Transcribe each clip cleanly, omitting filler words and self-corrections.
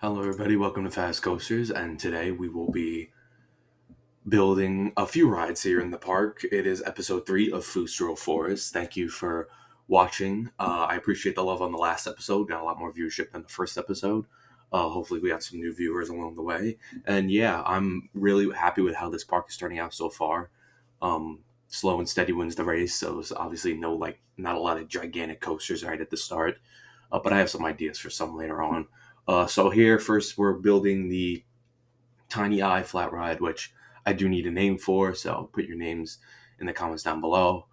Hello, everybody. Welcome to Fast Coasters, and today we will be building a few rides here in the park. It is episode 3 of Feusdrill Forest. Thank you for watching. I appreciate the love on the last episode. Got a lot more viewership than the first episode. Hopefully, we got some new viewers along the way. And yeah, I'm really happy with how this park is turning out so far. Slow and steady wins the race, so it's obviously not a lot of gigantic coasters right at the start. But I have some ideas for some later on. So here, first, we're building the Tiny Eye flat ride, which I do need a name for. So put your names in the comments down below.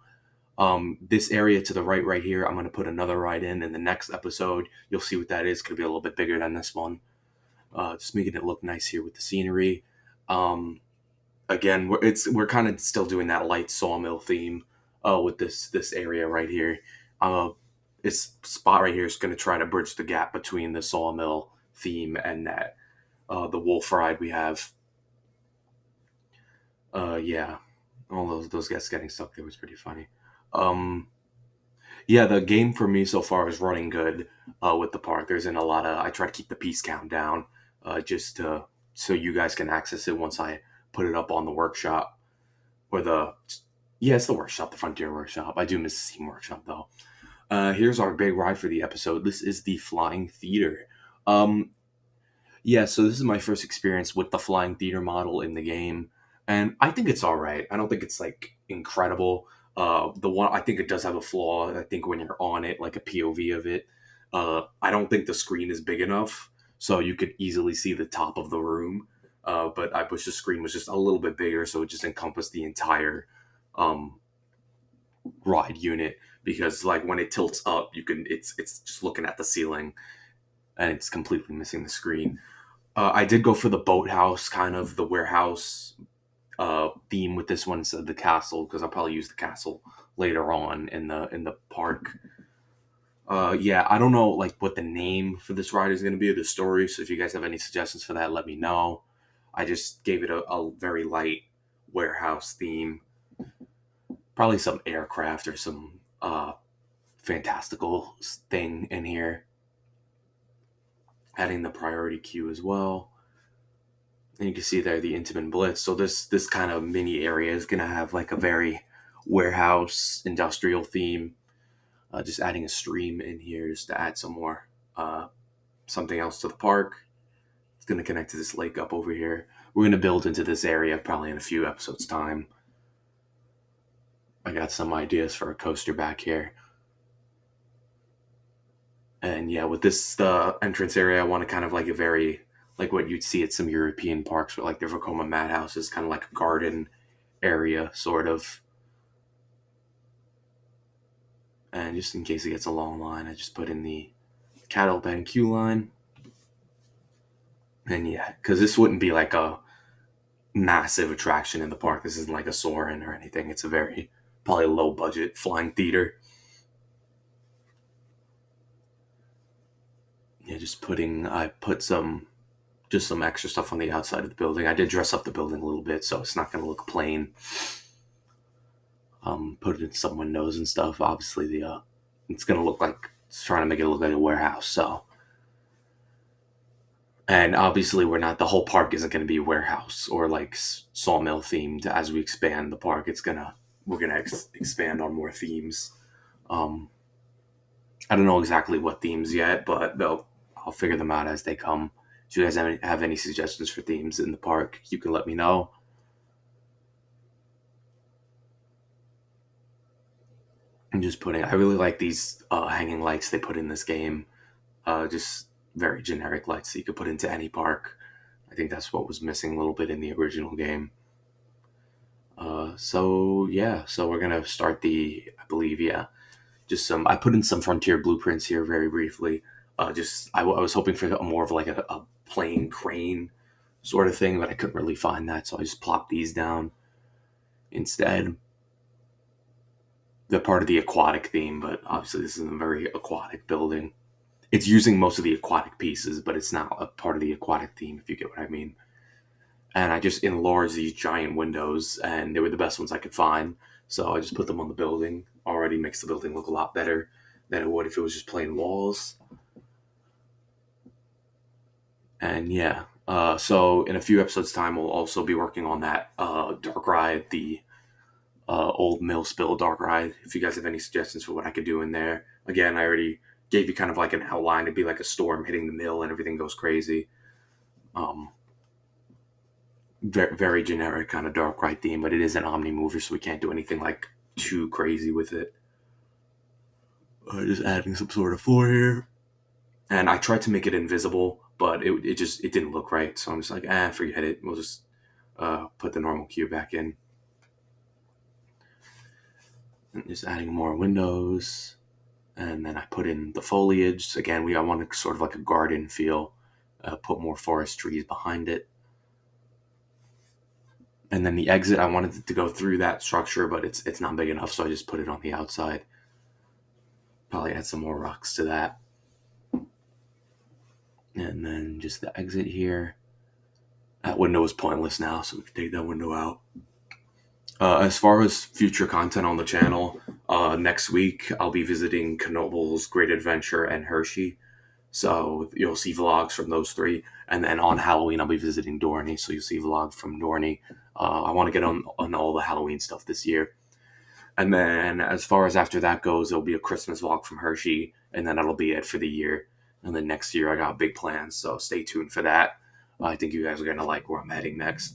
This area to the right here, I'm going to put another ride in the next episode. You'll see what that is. Could be a little bit bigger than this one. Just making it look nice here with the scenery. Again, we're kind of still doing that light sawmill theme with this area right here. Uh, this spot right here is going to try to bridge the gap between the sawmill theme and that the wolf ride we have. Yeah, all those guys getting stuck there was pretty funny. Um, yeah, the game for me so far is running good with the park. There's in a lot of I try to keep the piece count down just so you guys can access it once I put it up on the workshop or the yeah, it's the workshop, the Frontier Workshop. I do miss the Steam Workshop though. Here's our big ride for the episode. This is the Flying Theater. Um, Yeah, so this is my first experience with the flying theater model in the game, and I think it's all right. I don't think it's like incredible. The one I think it does have a flaw. I think when you're on it, like a POV of it, I don't think the screen is big enough, so you could easily see the top of the room. But I wish the screen was just a little bit bigger, so it just encompassed the entire um, ride unit. Because like when it tilts up, it's just looking at the ceiling, and it's completely missing the screen. I did go for the boathouse, kind of the warehouse theme with this one instead of the castle, because I'll probably use the castle later on in the park. Yeah, I don't know like what the name for this ride is going to be, or the story. So if you guys have any suggestions for that, let me know. I just gave it a very light warehouse theme, probably some aircraft or some fantastical thing in here. Adding the priority queue as well. And you can see there the Intamin Blitz. So this kind of mini area is gonna have like a very warehouse industrial theme. Just adding a stream in here just to add some more something else to the park. It's gonna connect to this lake up over here. We're gonna build into this area probably in a few episodes time. I got some ideas for a coaster back here. And yeah, with this the entrance area, I want to kind of like a very like what you'd see at some European parks, where like the Vekoma Madhouse is kind of like a garden area, sort of. And just in case it gets a long line, I just put in the cattle pen queue line. And yeah, because this wouldn't be like a massive attraction in the park. This isn't like a Soarin' or anything. It's a very probably low budget flying theater. Yeah, I put some extra stuff on the outside of the building. I did dress up the building a little bit, so it's not going to look plain. Put it in some windows and stuff. Obviously, it's going to look like it's trying to make it look like a warehouse. So, and obviously, the whole park isn't going to be warehouse or like sawmill themed. As we expand the park, we're gonna expand on more themes. Um, I don't know exactly what themes yet, but I'll figure them out as they come. If you guys have any suggestions for themes in the park, you can let me know. I'm just putting. I really like these hanging lights they put in this game. Just very generic lights that you could put into any park. I think that's what was missing a little bit in the original game. So yeah, so we're gonna start I believe, yeah, just some. I put in some Frontier blueprints here very briefly. I was hoping for more of like a plain crane sort of thing, but I couldn't really find that, so I just plopped these down instead. They're part of the aquatic theme, but obviously this is a very aquatic building. It's using most of the aquatic pieces, but it's not a part of the aquatic theme, if you get what I mean. And I just enlarged these giant windows, and they were the best ones I could find. So I just put them on the building. Already makes the building look a lot better than it would if it was just plain walls. And yeah, so in a few episodes' time, we'll also be working on that dark ride, the old mill spill dark ride. If you guys have any suggestions for what I could do in there, again, I already gave you kind of like an outline. It'd be like a storm hitting the mill and everything goes crazy. Um, very generic kind of dark ride theme, but it is an Omni mover, so we can't do anything like too crazy with it. Just adding some sort of floor here, and I tried to make it invisible, but it didn't look right. So I'm just like, forget it. We'll just put the normal cube back in. And just adding more windows, and then I put in the foliage. Again, I want sort of like a garden feel. Put more forest trees behind it. And then the exit, I wanted it to go through that structure, but it's not big enough, so I just put it on the outside. Probably add some more rocks to that. And then just the exit here. That window is pointless now, so we can take that window out. As far as future content on the channel, next week I'll be visiting Knobel's Great Adventure and Hershey. So you'll see vlogs from those three. And then on Halloween, I'll be visiting Dorney. So you'll see vlogs from Dorney. I want to get on all the Halloween stuff this year. And then as far as after that goes, there'll be a Christmas vlog from Hershey. And then that'll be it for the year. And then next year, I got big plans. So stay tuned for that. I think you guys are going to like where I'm heading next.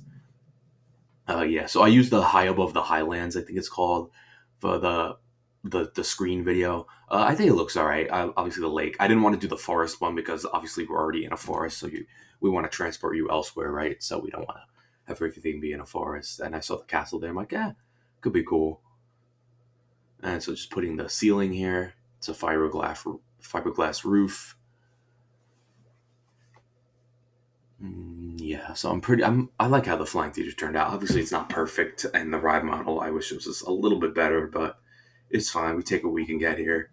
Yeah, so I use the High Above the Highlands, I think it's called, for the screen video. I think it looks all right. Obviously, the lake. I didn't want to do the forest one because obviously we're already in a forest, so we want to transport you elsewhere, right? So we don't want to have everything be in a forest. And I saw the castle there. I'm like, could be cool. And so just putting the ceiling here. It's a fiberglass roof. Yeah, so I like how the flying theater turned out. Obviously, it's not perfect, and the ride model I wish it was just a little bit better, but it's fine. We take what we can get here.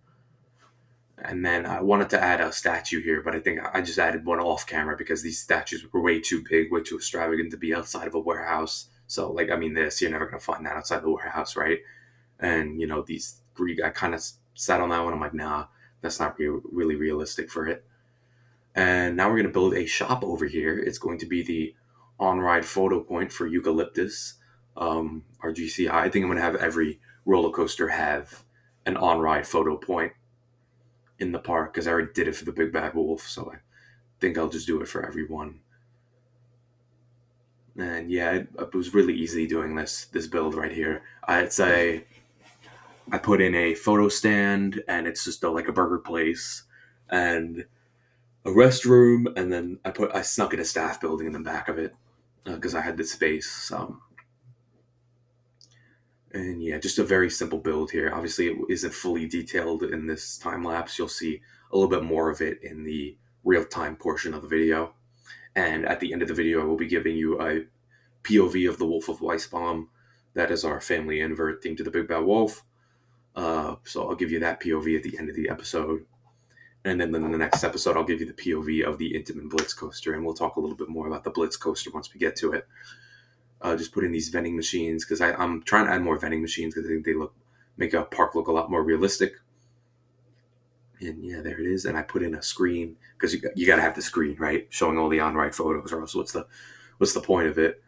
And then I wanted to add a statue here, but I think I just added one off camera because these statues were way too big, way too extravagant to be outside of a warehouse. So, like, I mean, this you're never gonna find that outside the warehouse, right? And these Greek, I kind of sat on that one. I'm like, nah, that's not really realistic for it. And now we're going to build a shop over here. It's going to be the on-ride photo point for Eucalyptus, our GCI. I think I'm going to have every roller coaster have an on-ride photo point in the park because I already did it for the Big Bad Wolf. So I think I'll just do it for everyone. And yeah, it was really easy doing this build right here. I put in a photo stand, and it's just like a burger place, and a restroom, and then I snuck in a staff building in the back of it because I had the space. And yeah, just a very simple build here. Obviously, it isn't fully detailed in this time lapse. You'll see a little bit more of it in the real time portion of the video. And at the end of the video, I will be giving you a POV of the Wolf of Weisbaum. That is our family invert theme to the Big Bad Wolf. So I'll give you that POV at the end of the episode. And then in the next episode, I'll give you the POV of the Intamin Blitz coaster, and we'll talk a little bit more about the Blitz coaster once we get to it. Just put in these vending machines because I'm trying to add more vending machines because I think they make a park look a lot more realistic. And yeah, there it is. And I put in a screen because you got to have the screen, right, showing all the on-ride photos, or else what's the point of it?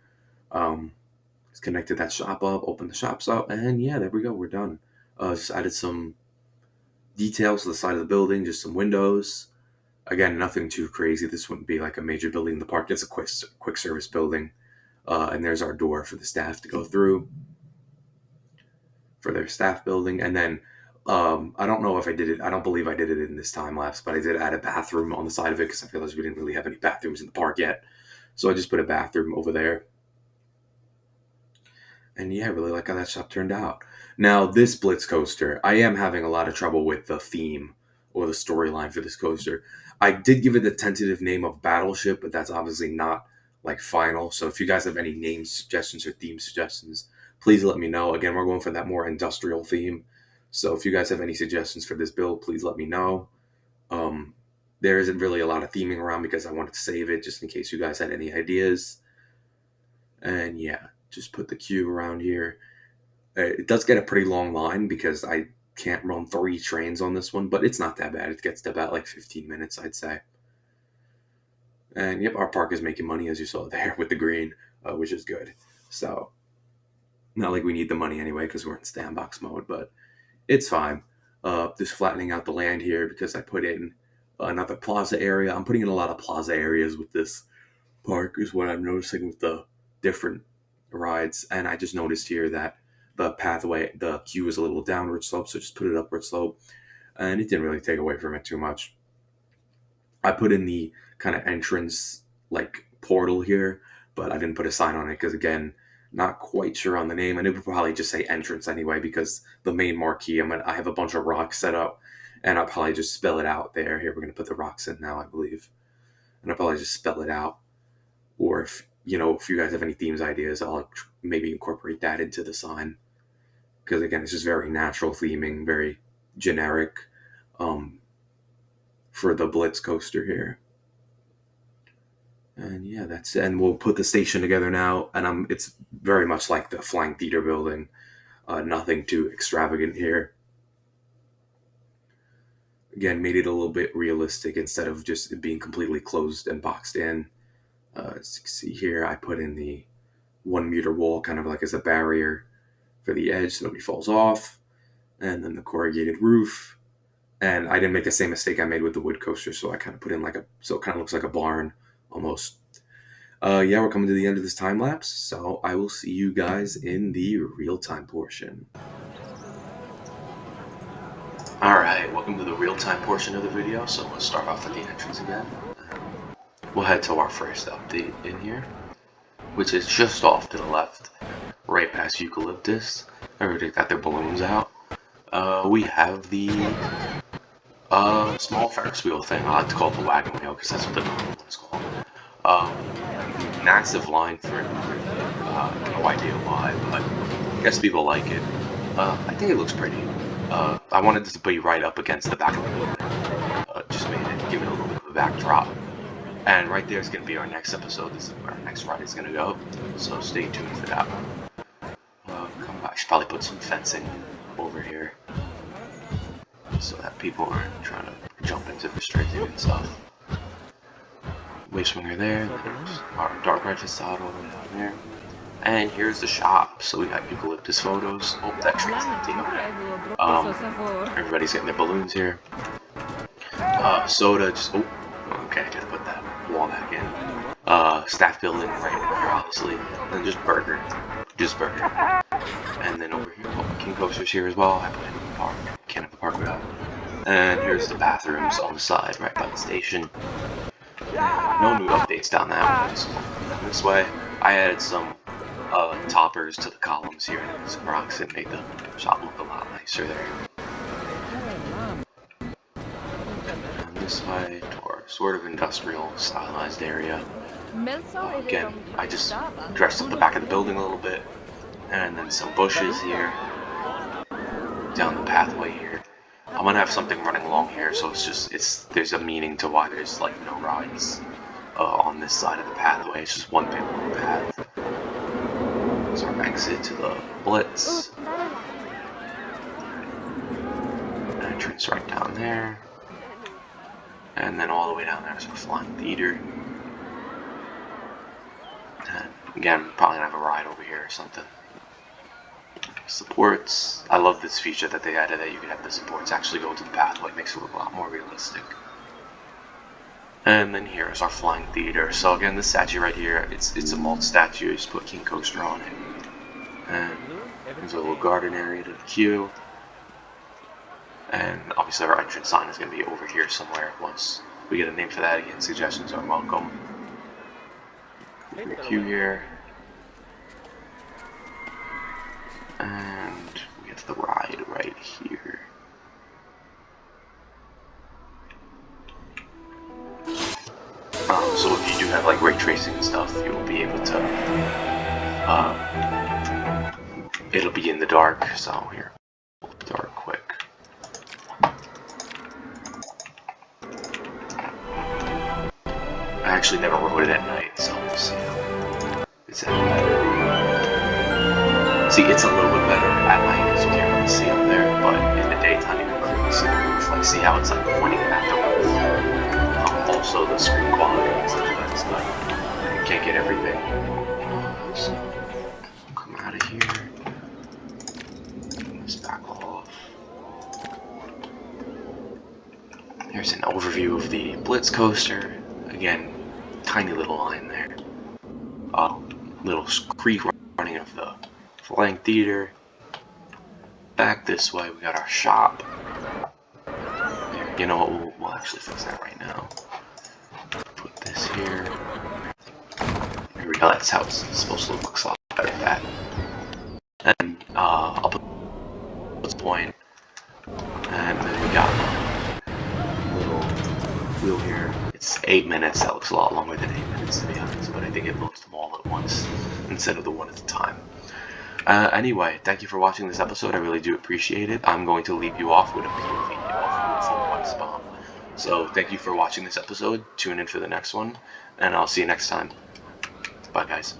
Just connected that shop up, open the shops up, and yeah, there we go. We're done. Just added some details to the side of the building, just some windows. Again, nothing too crazy. This wouldn't be like a major building in the park. It's a quick service building. And there's our door for the staff to go through for their staff building. And then I don't know if I did it. I don't believe I did it in this time lapse, but I did add a bathroom on the side of it because I realized we didn't really have any bathrooms in the park yet. So I just put a bathroom over there. And yeah, I really like how that shop turned out. Now, this Blitz coaster, I am having a lot of trouble with the theme or the storyline for this coaster. I did give it the tentative name of Battleship, but that's obviously not like final. So if you guys have any name suggestions or theme suggestions, please let me know. Again, we're going for that more industrial theme. So if you guys have any suggestions for this build, please let me know. There isn't really a lot of theming around because I wanted to save it just in case you guys had any ideas. And yeah, just put the queue around here. It does get a pretty long line because I can't run 3 trains on this one, but it's not that bad. It gets to about like 15 minutes, I'd say. And yep, our park is making money, as you saw there with the green, which is good. So not like we need the money anyway because we're in sandbox mode, but it's fine. Just flattening out the land here because I put in another plaza area. I'm putting in a lot of plaza areas with this park is what I'm noticing with the different rides. And I just noticed here that the pathway, the queue is a little downward slope, so just put it upward slope. And it didn't really take away from it too much. I put in the kind of entrance like portal here, but I didn't put a sign on it because again, not quite sure on the name, and it would probably just say entrance anyway because the main marquee. I have a bunch of rocks set up, and I'll probably just spell it out there. Here we're gonna put the rocks in now, I believe, and I'll probably just spell it out. Or if you guys have any themes ideas, I'll maybe incorporate that into the sign because again, it's just very natural theming, very generic um, for the Blitz coaster here. And yeah, that's it. And we'll put the station together now. And it's very much like the Flying Theater building. Nothing too extravagant here. Again, made it a little bit realistic instead of just it being completely closed and boxed in. As you can see here, I put in the 1 meter wall kind of like as a barrier for the edge so nobody falls off. And then the corrugated roof. And I didn't make the same mistake I made with the wood coaster, so I kind of put in so it kind of looks like a barn almost. Yeah, we're coming to the end of this time lapse, so I will see you guys in the real-time portion. Alright, welcome to the real-time portion of the video, so let's start off at the entrance again. We'll head to our first update in here, which is just off to the left, right past Eucalyptus. Everybody got their balloons out. We have the small Ferris wheel thing. I like to call it the wagon wheel because that's what the normal one is called. Massive line for it. No idea why, but I guess people like it. I think it looks pretty. I wanted this to be right up against the back of the building. Just made it, give it a little bit of a backdrop. And right there is going to be our next episode. This is where our next ride is going to go. So stay tuned for that one. I should probably put some fencing over here so that people aren't trying to jump into the straight and stuff. Wave swinger there, there's our dark ride facade all the way down there. And here's the shop. So we got Eucalyptus photos. Oh, that tree's empty. Everybody's getting their balloons here. Soda, just okay, I gotta put that wall back in. Staff building right here, obviously. And then just burger. And then over here, King Coaster's here as well. I put in the park. Can't have the park without. And here's the bathrooms on the side, right by the station. No new updates down that way. So this way, I added some toppers to the columns here and some rocks that made the shop look a lot nicer there. And this way to our sort of industrial stylized area. Again, I just dressed up the back of the building a little bit, and then some bushes here down the pathway here. I'm gonna have something running along here, so there's a meaning to why there's like no rides on this side of the pathway. It's just one big long path. So our exit to the Blitz. Entrance right down there. And then all the way down there is our Flying Theater. And again, probably gonna have a ride over here or something. Supports. I love this feature that they added that you can have the supports actually go to the pathway. It makes it look a lot more realistic. And then here is our Flying Theater. So again, this statue right here, it's a mold statue. You just put King Coaster on it. And there's a little garden area to the queue. And obviously our entrance sign is going to be over here somewhere once we get a name for that. Again, suggestions are welcome. The queue here. And we have the ride right here. So if you do have like ray tracing and stuff, you will be able to, it'll be in the dark, so here, dark quick. I actually never rode it at night, so we'll see how it's at night. See, it's a little bit better at night because you can't really see up there, but in the daytime you can clearly see the roof. Like, see how it's like pointing at the roof. Also, the screen quality and stuff like that. Blitz Coaster, again, tiny little line there. Little creek running of the flying theater. Back this way, we got our shop. There, you know what? We'll actually fix that right now. Put this here. Here we go. That's how it's supposed to look. Looks a lot better than that. And I'll put this point. And then we got a little wheel here. It's 8 minutes. That looks a lot longer than 8 minutes, to be honest. But I think it loads them all at once instead of the one at a time. Anyway, thank you for watching this episode. I really do appreciate it. I'm going to leave you off with a POV of full wax bomb. So thank you for watching this episode. Tune in for the next one, and I'll see you next time. Bye, guys.